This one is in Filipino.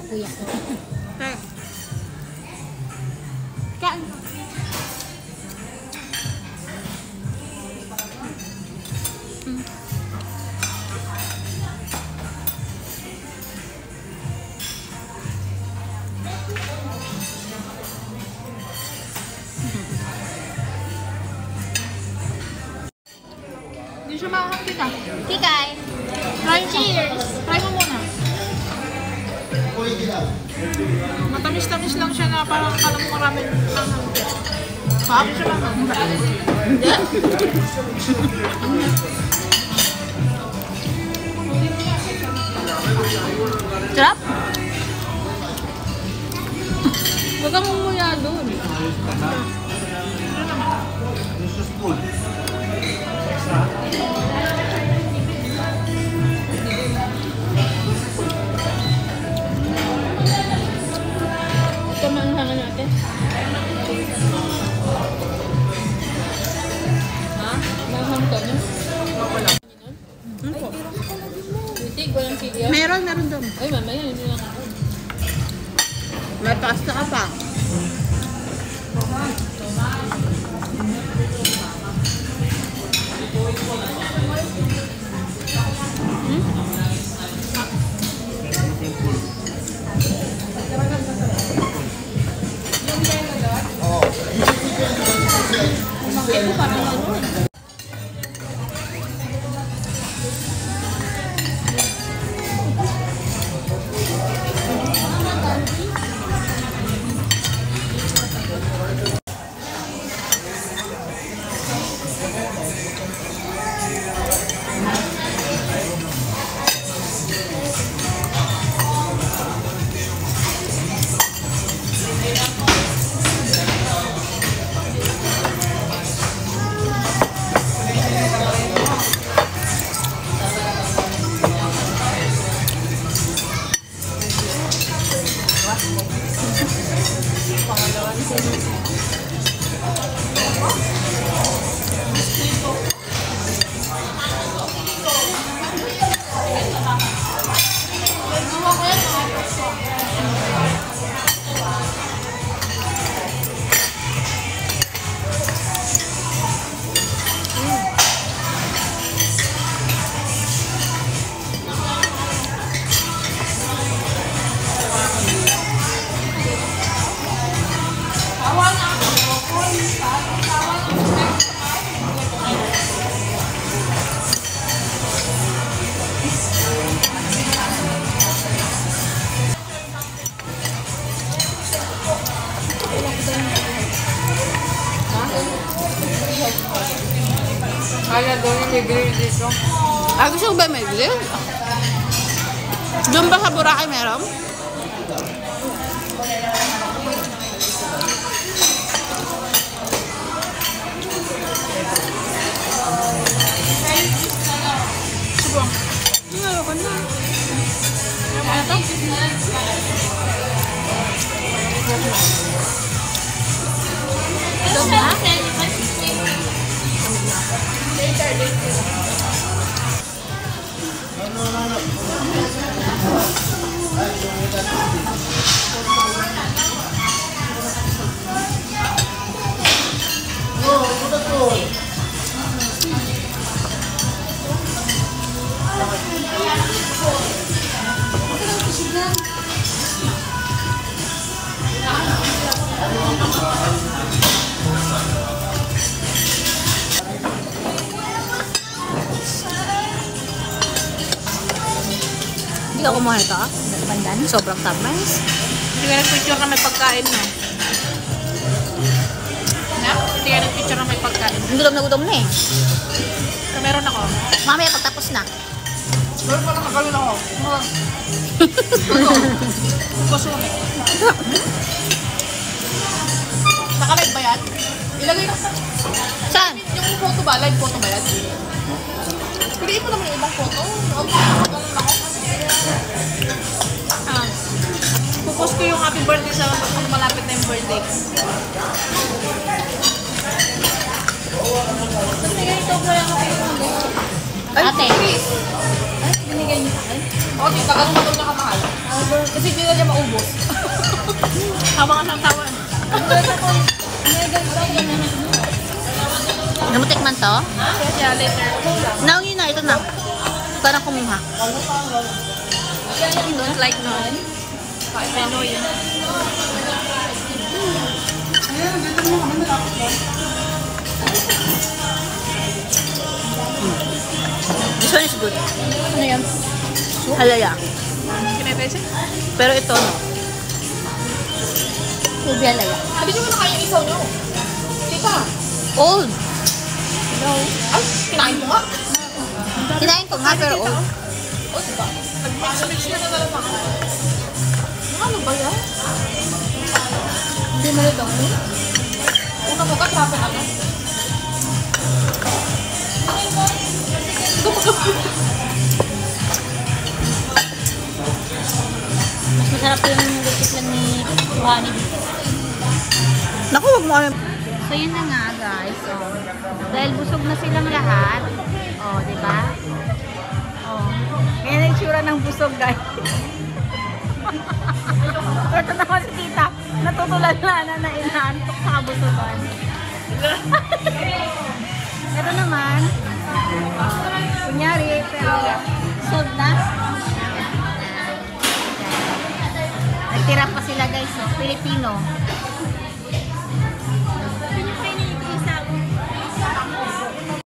kuya ko. Kain. Hindi siya makakangkit ah. Tikay. Try mo. Cheers! Try mo muna. Matamis-tamis lang siya na parang alam mo marami ang hangkit. Paano siya lang? Hindi? Sarap? Huwag kang umuya doon. Ito manangan natin. Ha? Manangan ka niya? Wala. Bitig, walang chili. Meron doon. Ay, mamaya, hindi lang ako. May pasta ka pa. Ito parang ano. Kaya doon yung may grill dito. Gusto ko ba may grill? Doon ba sa Boracay meron? Subong. Hindi nga ako na. Ano ito? Ito na? Hindi ka kumuha ito? Bandan? Sobrang tamis. Hindi ka nag-picture na may pagkain na. Na? Hindi ka nag-picture na may pagkain. Gutom na eh. Pero meron ako. Mamaya pagtapos na. Pero parang kagalun ako. Kusuri. Nakalive ba yan? Ilagay na sa... Saan? Yung photo ba? Live photo ba yan? Piliin mo naman yung ibang photo. Ganun ako. Pupost ko yung happy birthday sa kung malapit na yung birthday. Binigay ito ba yung happy birthday? Ate. Binigay niyo sa akin? O, tita, ganun ba ito nakamahal? Kasi hindi na niya maubos. Habang ka ng tawan. Namutik man to? Yeah, later. Now yun na, ito na. Parang kumuha. You don't like none? I know yun. This one is good. Ano yan? Halaya. Kinetese? Pero ito, no? Ubi halaya. Sabi niyo mo na kaya yung isaw niyo. Tita. Old. No. Ay, kinain mo nga. Kinain ko nga, pero old. O, diba? Nag-mix na nalang ako. Ano ba yan? Hindi mo nito. Una mo ka, trapin ako. Mas masarap yung lupit lang ni Juhani dito. Naku, wag mo kami. So, yun na nga, guys. Oh. Dahil busog na silang lahat. Oh, di ba? Oh. Yan ang itsura ng busog, guys. Ito naman si tita. Natutulan na inaantok sa kabusugan. Ito naman. Kunyari, pero sold na. Nagtira pa sila, guys. Oh. Pilipino.